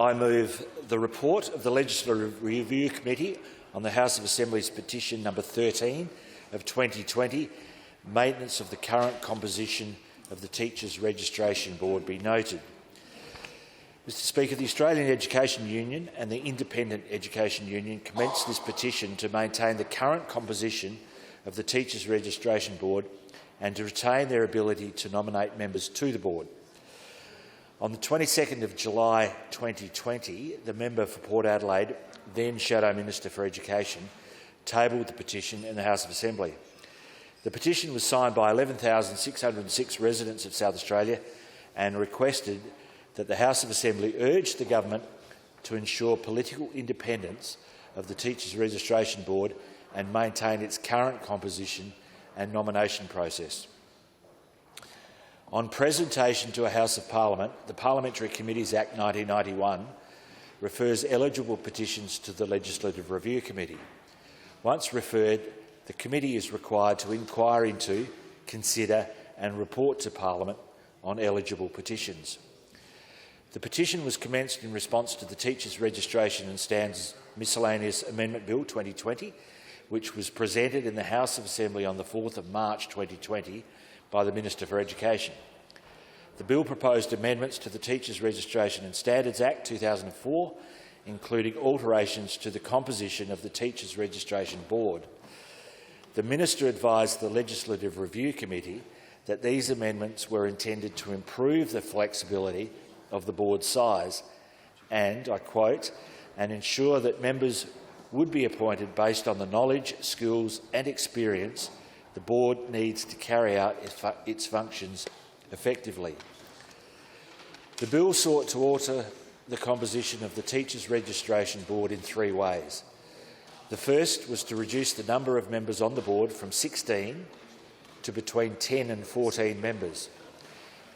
I move the report of the Legislative Review Committee on the House of Assembly's petition number 13 of 2020, maintenance of the current composition of the Teachers Registration Board, be noted. Mr Speaker, the Australian Education Union and the Independent Education Union commenced this petition to maintain the current composition of the Teachers Registration Board and to retain their ability to nominate members to the board. On the 22nd of July 2020, the member for Port Adelaide, then Shadow Minister for Education, tabled the petition in the House of Assembly. The petition was signed by 11,606 residents of South Australia and requested that the House of Assembly urge the government to ensure political independence of the Teachers Registration Board and maintain its current composition and nomination process. On presentation to a House of Parliament, the Parliamentary Committees Act 1991 refers eligible petitions to the Legislative Review Committee. Once referred, the committee is required to inquire into, consider and report to Parliament on eligible petitions. The petition was commenced in response to the Teachers Registration and Standards Miscellaneous Amendment Bill 2020, which was presented in the House of Assembly on the 4th of March 2020 by the Minister for Education. The bill proposed amendments to the Teachers Registration and Standards Act 2004, including alterations to the composition of the Teachers Registration Board. The Minister advised the Legislative Review Committee that these amendments were intended to improve the flexibility of the board's size and, I quote, and ensure that members would be appointed based on the knowledge, skills and experience the board needs to carry out its functions effectively. The bill sought to alter the composition of the Teachers Registration Board in three ways. The first was to reduce the number of members on the board from 16 to between 10 and 14 members.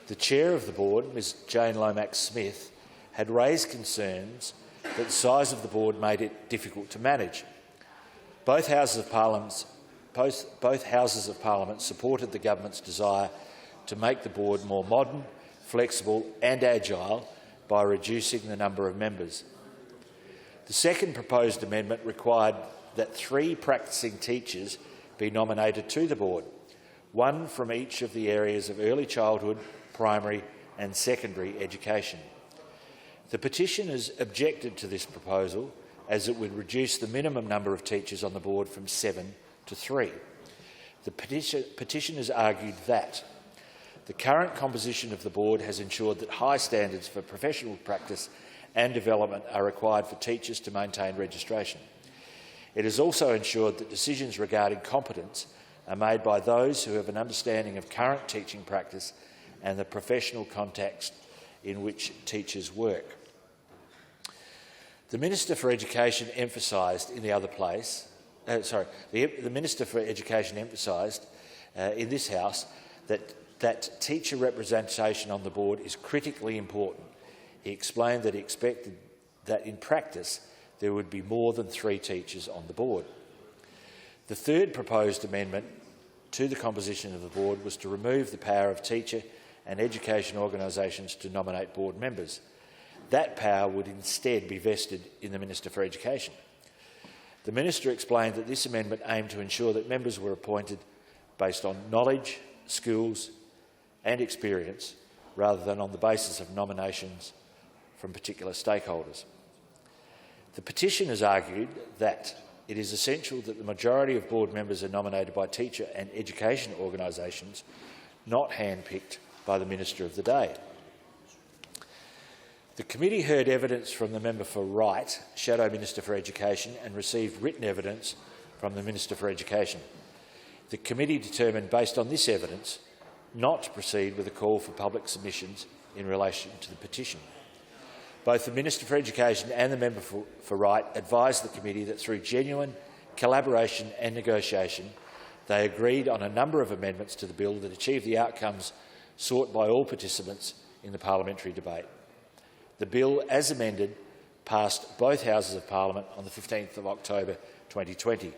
The chair of the board, Ms Jane Lomax-Smith, had raised concerns that the size of the board made it difficult to manage. Both Houses of Parliament supported the government's desire to make the board more modern, flexible and agile by reducing the number of members. The second proposed amendment required that 3 practising teachers be nominated to the board, 1 from each of the areas of early childhood, primary and secondary education. The petitioners objected to this proposal as it would reduce the minimum number of teachers on the board from 7 to 3. The petitioners argued that the current composition of the board has ensured that high standards for professional practice and development are required for teachers to maintain registration. It has also ensured that decisions regarding competence are made by those who have an understanding of current teaching practice and the professional context in which teachers work. The Minister for Education emphasised in the Minister for Education emphasised in this House that teacher representation on the board is critically important. He explained that he expected that in practice there would be more than 3 teachers on the board. The third proposed amendment to the composition of the board was to remove the power of teacher and education organisations to nominate board members. That power would instead be vested in the Minister for Education. The Minister explained that this amendment aimed to ensure that members were appointed based on knowledge, skills and experience, rather than on the basis of nominations from particular stakeholders. The petitioners argued that it is essential that the majority of board members are nominated by teacher and education organisations, not handpicked by the Minister of the day. The committee heard evidence from the member for Wright, Shadow Minister for Education, and received written evidence from the Minister for Education. The committee determined, based on this evidence, not to proceed with a call for public submissions in relation to the petition. Both the Minister for Education and the member for Wright advised the committee that through genuine collaboration and negotiation, they agreed on a number of amendments to the bill that achieved the outcomes sought by all participants in the parliamentary debate. The bill, as amended, passed both Houses of Parliament on the 15th of October 2020.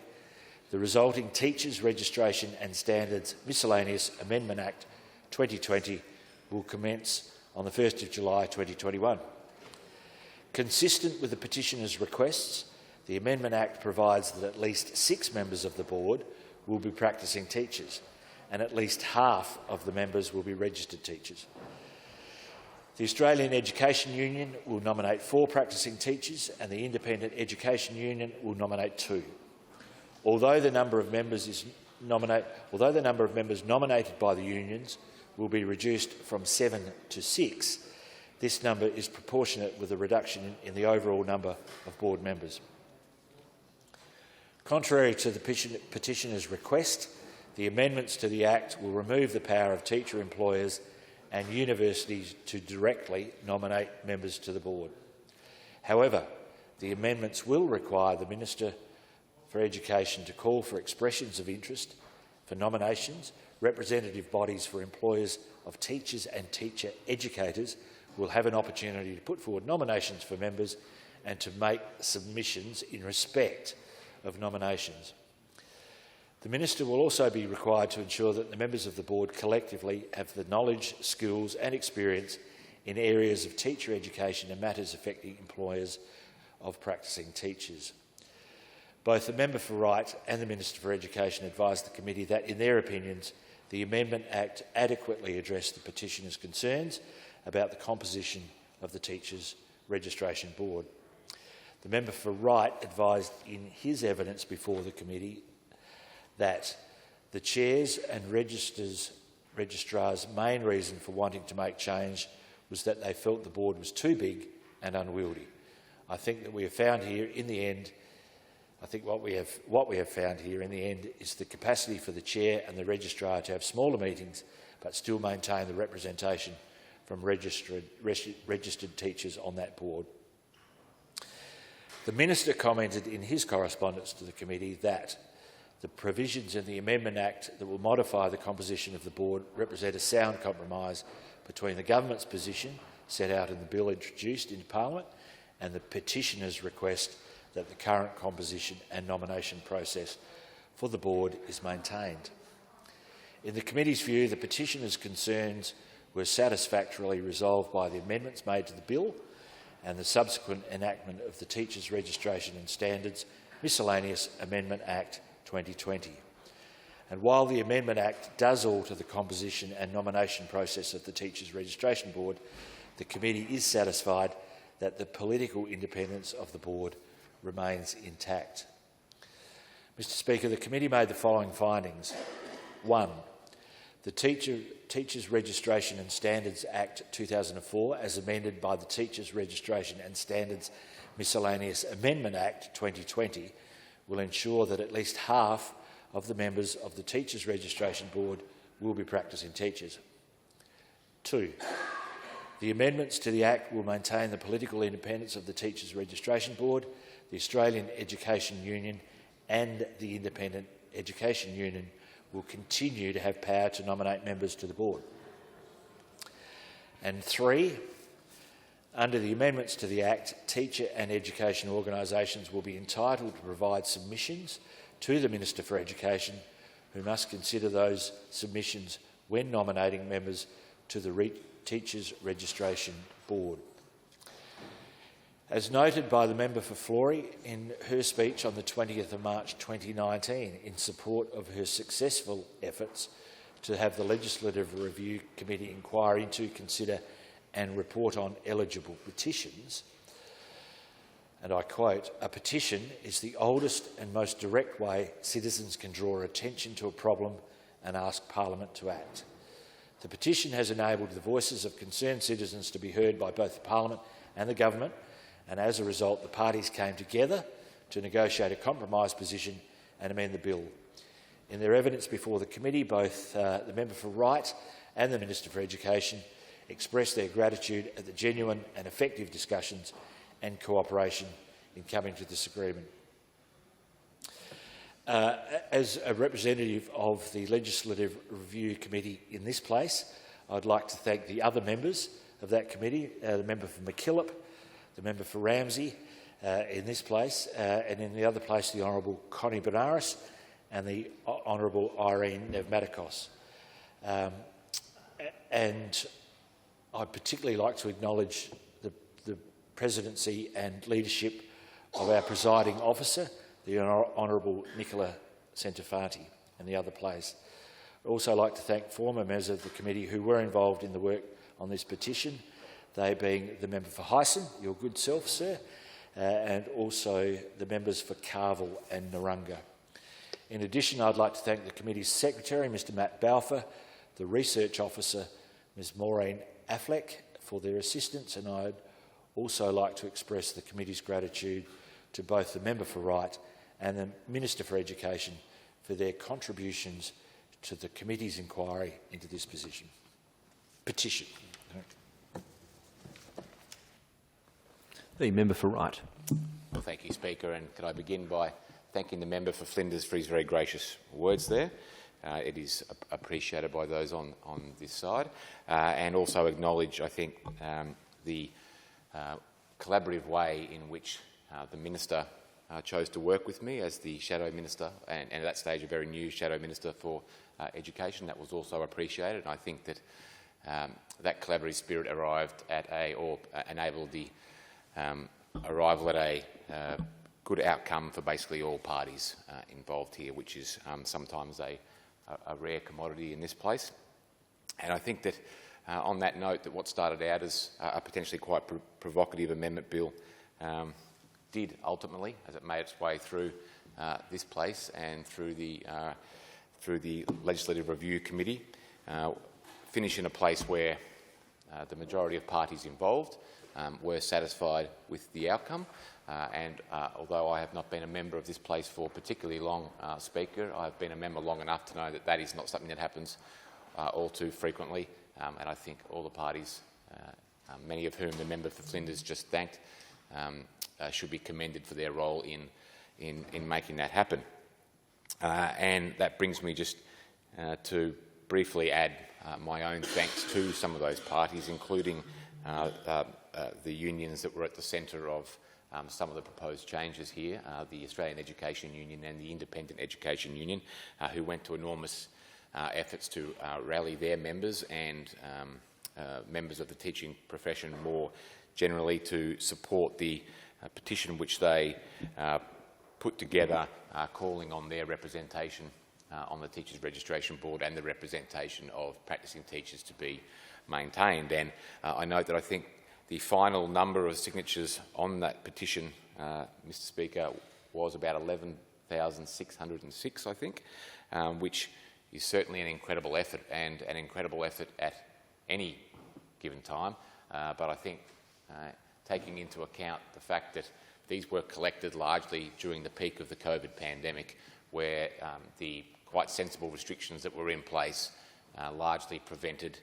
The resulting Teachers Registration and Standards Miscellaneous Amendment Act 2020 will commence on the 1st of July 2021. Consistent with the petitioner's requests, the Amendment Act provides that at least 6 members of the board will be practising teachers, and at least half of the members will be registered teachers. The Australian Education Union will nominate 4 practising teachers, and the Independent Education Union will nominate 2. Although the number of members nominated by the unions will be reduced from 7 to 6, this number is proportionate with a reduction in the overall number of board members. Contrary to the petitioner's request, the amendments to the Act will remove the power of teacher employers and universities to directly nominate members to the board. However, the amendments will require the Minister for Education to call for expressions of interest for nominations. Representative bodies for employers of teachers and teacher educators will have an opportunity to put forward nominations for members and to make submissions in respect of nominations. The Minister will also be required to ensure that the members of the board collectively have the knowledge, skills and experience in areas of teacher education and matters affecting employers of practising teachers. Both the Member for Right and the Minister for Education advised the committee that, in their opinions, the Amendment Act adequately addressed the petitioner's concerns about the composition of the Teachers Registration Board. The Member for Right advised in his evidence before the committee that the Chair's and Registrar's main reason for wanting to make change was that they felt the board was too big and unwieldy. I think that we have found here in the end what we have found here in the end is the capacity for the Chair and the Registrar to have smaller meetings but still maintain the representation from registered teachers on that board. The Minister commented in his correspondence to the committee that the provisions in the Amendment Act that will modify the composition of the board represent a sound compromise between the government's position set out in the bill introduced into Parliament and the petitioner's request that the current composition and nomination process for the board is maintained. In the committee's view, the petitioner's concerns were satisfactorily resolved by the amendments made to the bill and the subsequent enactment of the Teachers Registration and Standards Miscellaneous Amendment Act 2020. And while the Amendment Act does alter the composition and nomination process of the Teachers Registration Board, the committee is satisfied that the political independence of the board remains intact. Mr Speaker, the committee made the following findings. 1. The Teachers Registration and Standards Act 2004, as amended by the Teachers Registration and Standards Miscellaneous Amendment Act 2020, will ensure that at least half of the members of the Teachers Registration Board will be practising teachers. 2. The amendments to the Act will maintain the political independence of the Teachers Registration Board, the Australian Education Union and the Independent Education Union will continue to have power to nominate members to the board. And 3, under the amendments to the Act, teacher and education organisations will be entitled to provide submissions to the Minister for Education, who must consider those submissions when nominating members to the Teachers Registration Board. As noted by the member for Florey in her speech on the 20th of March 2019 in support of her successful efforts to have the Legislative Review Committee inquire into, consider and report on eligible petitions, and I quote, "A petition is the oldest and most direct way citizens can draw attention to a problem and ask Parliament to act. The petition has enabled the voices of concerned citizens to be heard by both the Parliament and the Government, and as a result the parties came together to negotiate a compromise position and amend the bill. In their evidence before the committee, both the member for Right and the Minister for Education expressed their gratitude at the genuine and effective discussions and cooperation in coming to this agreement. As a representative of the Legislative Review Committee in this place, I'd like to thank the other members of that committee, the member for MacKillop, the member for Ramsey in this place, and in the other place the Honourable Connie Benares and the Honourable Irene Nevmatikos. And I'd particularly like to acknowledge the presidency and leadership of our presiding officer, the Honourable Nicola Centofati, and the other players. I'd also like to thank former members of the committee who were involved in the work on this petition, they being the member for Hyson, your good self, sir, and also the members for Carville and Narunga. In addition, I'd like to thank the committee's secretary, Mr Matt Balfour, the research officer, Ms Maureen Affleck, for their assistance, and I'd also like to express the committee's gratitude to both the member for Wright and the Minister for Education for their contributions to the committee's inquiry into this petition. The member for Wright. Well, thank you, Speaker, and could I begin by thanking the member for Flinders for his very gracious words there. It is appreciated by those on this side, and also acknowledge, I think, the collaborative way in which the Minister chose to work with me as the Shadow Minister, and at that stage a very new Shadow Minister for Education. That was also appreciated, and I think that that collaborative spirit enabled the arrival at a good outcome for basically all parties involved here, which is sometimes a rare commodity in this place. And I think that on that note, that what started out as a potentially quite provocative amendment bill did ultimately, as it made its way through this place and through the Legislative Review Committee, finish in a place where the majority of parties involved were satisfied with the outcome. Although I have not been a member of this place for particularly long, Speaker, I've been a member long enough to know that that is not something that happens all too frequently, and I think all the parties, many of whom the member for Flinders just thanked, should be commended for their role in making that happen. And that brings me just to briefly add my own thanks to some of those parties, including the unions that were at the centre of some of the proposed changes here, the Australian Education Union and the Independent Education Union, who went to enormous efforts to rally their members and members of the teaching profession more generally to support the petition which they put together, calling on their representation on the Teachers Registration Board and the representation of practising teachers to be maintained. And I note that I think the final number of signatures on that petition, Mr Speaker, was about 11,606, I think, which is certainly an incredible effort, and an incredible effort at any given time. But I think taking into account the fact that these were collected largely during the peak of the COVID pandemic, where the quite sensible restrictions that were in place largely prevented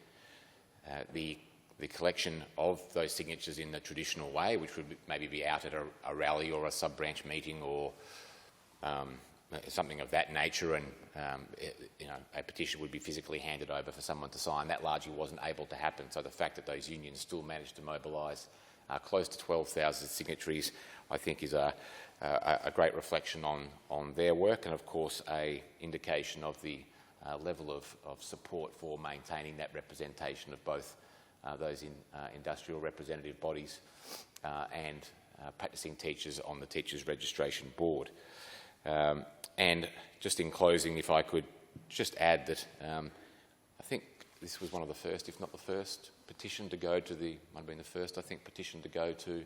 the collection of those signatures in the traditional way, which would maybe be out at a rally or a sub-branch meeting or something of that nature, and a petition would be physically handed over for someone to sign. That largely wasn't able to happen. So the fact that those unions still managed to mobilise close to 12,000 signatories, I think, is a great reflection on their work, and of course a indication of the level of support for maintaining that representation of both those in industrial representative bodies and practising teachers on the Teachers Registration Board. And just in closing, if I could just add that I think this was one of the first, if not the first, petition to go to might have been the first, I think, petition to go to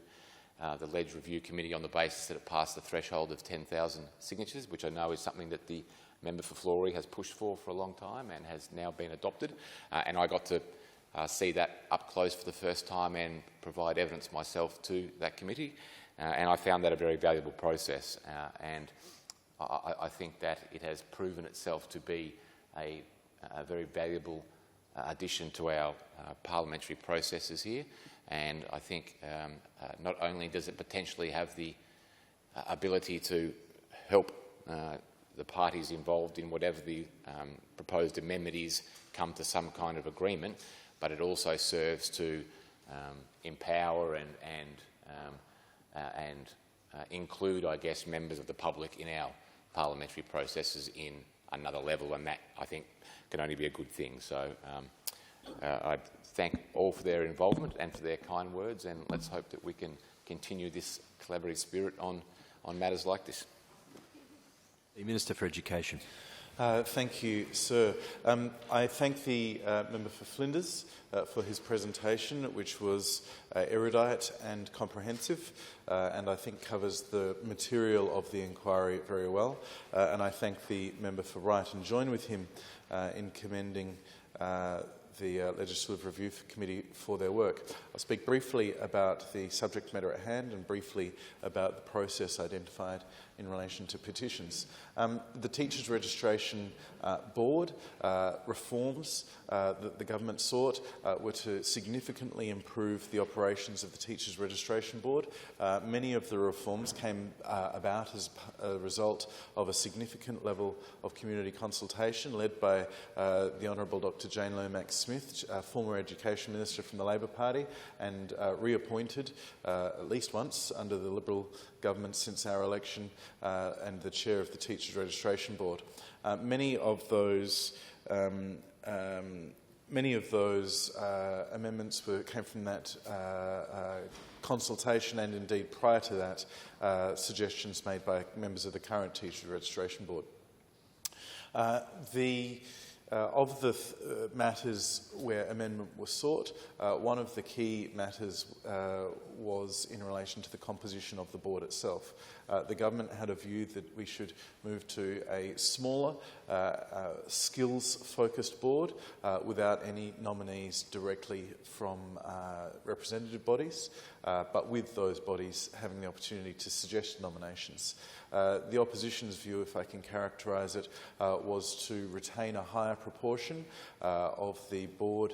the Ledge Review Committee on the basis that it passed the threshold of 10,000 signatures, which I know is something that the member for Flory has pushed for a long time and has now been adopted. And I got to see that up close for the first time and provide evidence myself to that committee. And I found that a very valuable process. And I think that it has proven itself to be a very valuable addition to our parliamentary processes here. And I think not only does it potentially have the ability to help the parties involved in whatever the proposed amendment is come to some kind of agreement, but it also serves to empower and include, I guess, members of the public in our parliamentary processes in another level, and that, I think, can only be a good thing. So I thank all for their involvement and for their kind words, and let's hope that we can continue this collaborative spirit on matters like this. The Minister for Education. Thank you, sir. I thank the member for Flinders for his presentation, which was erudite and comprehensive, and I think covers the material of the inquiry very well. And I thank the member for Wright and join with him in commending the Legislative Review Committee for their work. I'll speak briefly about the subject matter at hand and briefly about the process identified in relation to petitions. The Teachers Registration Board reforms that the government sought were to significantly improve the operations of the Teachers Registration Board. Many of the reforms came about as a result of a significant level of community consultation led by the Honourable Dr Jane Lomax-Smith, former Education Minister from the Labor Party, and reappointed at least once under the Liberal government since our election, and the chair of the Teachers Registration Board. Many of those amendments came from that consultation, and indeed prior to that, suggestions made by members of the current Teachers Registration Board. Of the matters where amendment was sought, one of the key matters was in relation to the composition of the board itself. The government had a view that we should move to a smaller, skills-focused board without any nominees directly from representative bodies, but with those bodies having the opportunity to suggest nominations. The opposition's view, if I can characterise it, was to retain a higher proportion of the board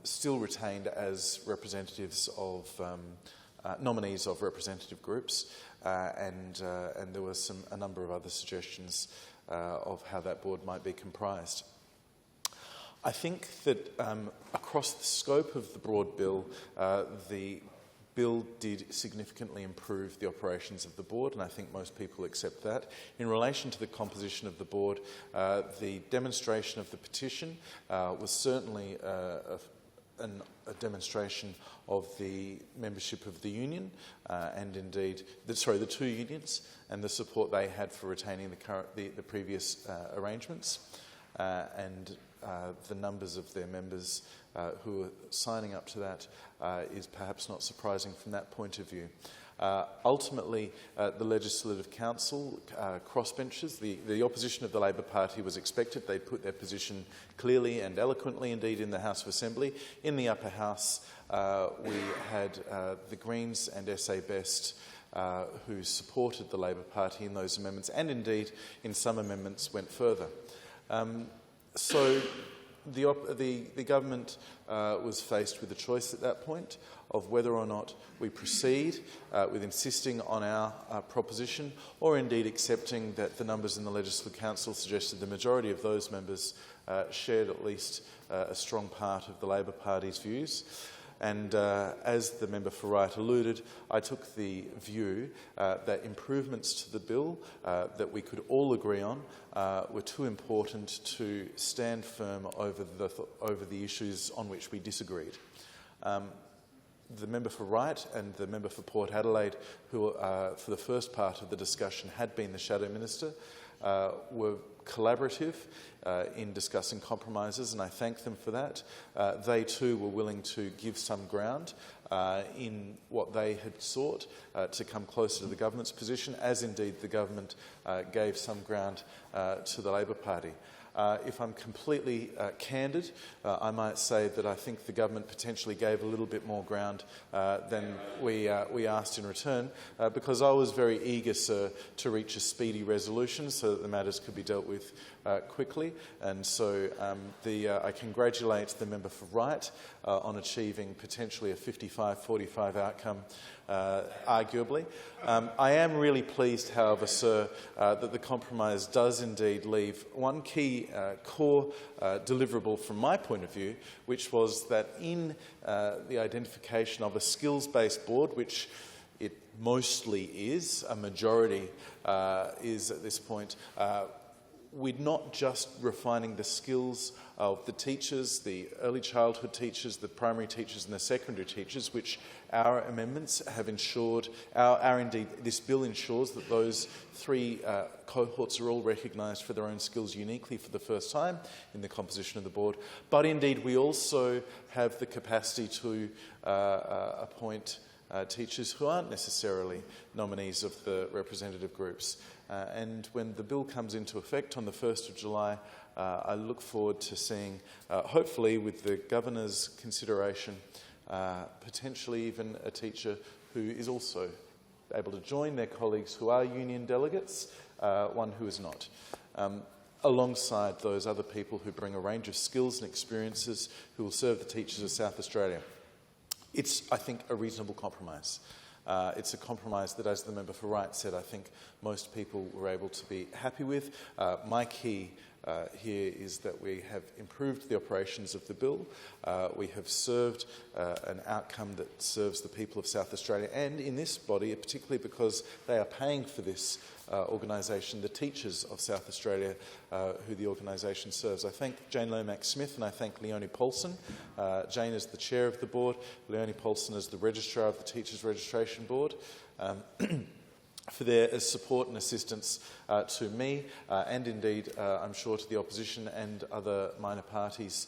still retained as representatives of nominees of representative groups, and there was a number of other suggestions of how that board might be comprised. I think that across the scope of the broad bill, the bill did significantly improve the operations of the board, and I think most people accept that. In relation to the composition of the board, the demonstration of the petition was certainly a demonstration of the membership of the union, and indeed, the two unions, and the support they had for retaining the previous arrangements, and the numbers of their members who are signing up to that is perhaps not surprising from that point of view. Ultimately, the Legislative Council crossbenchers, the opposition of the Labor Party was expected. They put their position clearly and eloquently, indeed, in the House of Assembly. In the upper house, we had the Greens and SA Best who supported the Labor Party in those amendments, and indeed, in some amendments, went further. So the government was faced with a choice at that point of whether or not we proceed with insisting on our proposition, or indeed accepting that the numbers in the Legislative Council suggested the majority of those members shared at least a strong part of the Labor Party's views. And as the member for Wright alluded, I took the view that improvements to the bill that we could all agree on were too important to stand firm over the issues on which we disagreed. The member for Wright and the member for Port Adelaide, who for the first part of the discussion had been the Shadow Minister, were collaborative in discussing compromises, and I thank them for that. They too were willing to give some ground in what they had sought to come closer to the government's position, as indeed the government gave some ground to the Labor Party. If I'm completely candid, I might say that I think the government potentially gave a little bit more ground than we asked in return, because I was very eager, sir, to reach a speedy resolution so that the matters could be dealt with quickly. And so I congratulate the member for Wright on achieving potentially a 55-45 outcome, arguably. I am really pleased, however, sir, that the compromise does indeed leave one key core deliverable from my point of view, which was that in the identification of a skills-based board, which it mostly is, a majority is at this point, we're not just refining the skills of the teachers, the early childhood teachers, the primary teachers and the secondary teachers, which our amendments have ensured, indeed this bill ensures that those three cohorts are all recognised for their own skills uniquely for the first time in the composition of the board. But indeed we also have the capacity to appoint teachers who aren't necessarily nominees of the representative groups. And when the bill comes into effect on the 1st of July, I look forward to seeing, hopefully with the Governor's consideration, potentially even a teacher who is also able to join their colleagues who are union delegates, one who is not, alongside those other people who bring a range of skills and experiences who will serve the teachers of South Australia. It's, I think, a reasonable compromise. It's a compromise that, as the member for Wright said, I think most people were able to be happy with. My key here is that we have improved the operations of the bill. We have served an outcome that serves the people of South Australia, and in this body, particularly because they are paying for this organisation, the teachers of South Australia, who the organisation serves. I thank Jane Lomax-Smith and I thank Leonie Paulson. Jane is the chair of the board, Leonie Paulson is the registrar of the Teachers Registration Board. For their support and assistance to me and indeed I'm sure to the opposition and other minor parties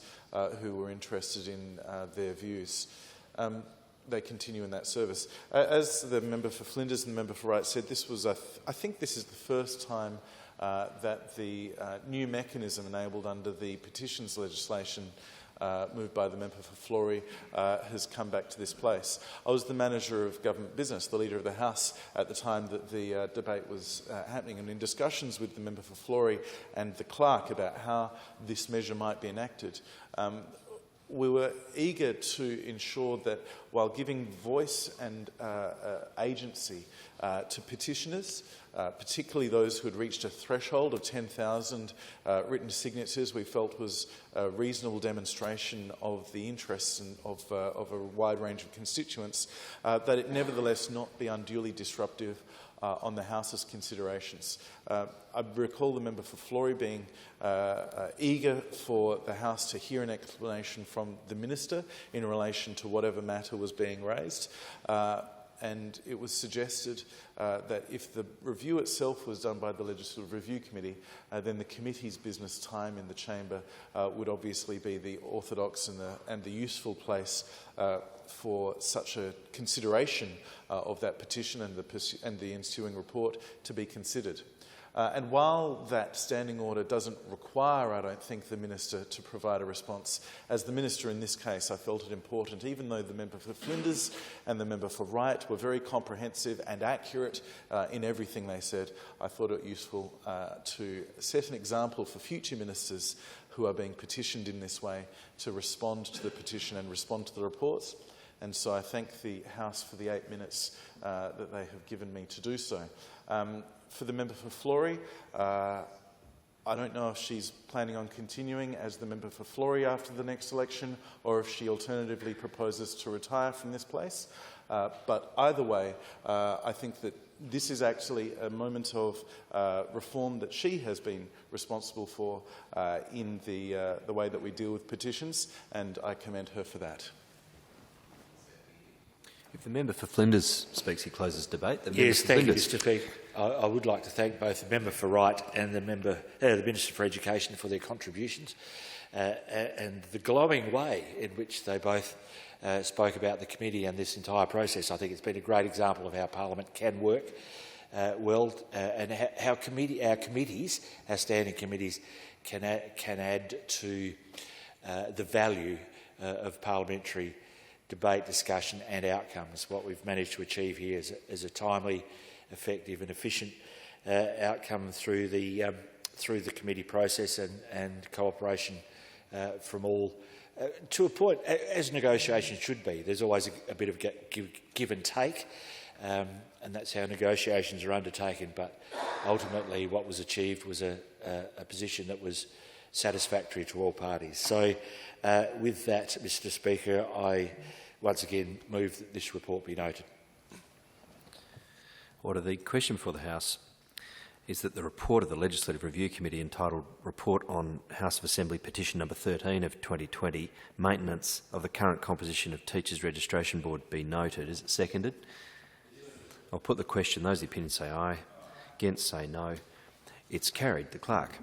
who were interested in their views. They continue in that service. As the member for Flinders and the member for Wright said, this was I think this is the first time that the new mechanism enabled under the petitions legislation moved by the member for Flory has come back to this place. I was the manager of government business, the leader of the House at the time that the debate was happening, and in discussions with the member for Flory and the clerk about how this measure might be enacted, we were eager to ensure that while giving voice and agency to petitioners, particularly those who had reached a threshold of 10,000 written signatures, we felt was a reasonable demonstration of the interests of a wide range of constituents, that it nevertheless not be unduly disruptive on the House's considerations. I recall the member for Flory being eager for the House to hear an explanation from the Minister in relation to whatever matter was being raised. And it was suggested that if the review itself was done by the Legislative Review Committee, then the committee's business time in the chamber would obviously be the orthodox and the useful place for such a consideration of that petition and the ensuing report to be considered. And while that standing order doesn't require, I don't think, the Minister to provide a response, as the Minister in this case, I felt it important, even though the member for Flinders and the member for Wright were very comprehensive and accurate in everything they said, I thought it useful to set an example for future ministers who are being petitioned in this way to respond to the petition and respond to the reports. And so I thank the House for the 8 minutes that they have given me to do so. For the member for Flory, I don't know if she's planning on continuing as the member for Flory after the next election or if she alternatively proposes to retire from this place. But either way, I think that this is actually a moment of reform that she has been responsible for in the way that we deal with petitions, and I commend her for that. If the member for Flinders speaks, he closes debate. Yes, thank you, Mr. Speaker. I would like to thank both the member for Wright and the Minister for Education for their contributions and the glowing way in which they both spoke about the committee and this entire process. I think it's been a great example of how Parliament can work well and how our committees, our standing committees, can add to the value of parliamentary debate, discussion and outcomes. What we've managed to achieve here is a timely, effective and efficient outcome through the committee process and cooperation from all, to a point, as negotiations should be. There's always a bit of give and take, and that's how negotiations are undertaken, but ultimately what was achieved was a position that was satisfactory to all parties. So with that, Mr. Speaker, I once again move that this report be noted. Order. The question for the House. is that the report of the Legislative Review Committee entitled Report on House of Assembly Petition number 13 of 2020, Maintenance of the Current Composition of Teachers Registration Board, be noted. Is it seconded? I'll put the question. Those of the opinion say aye. Against say no. It's carried. The Clerk.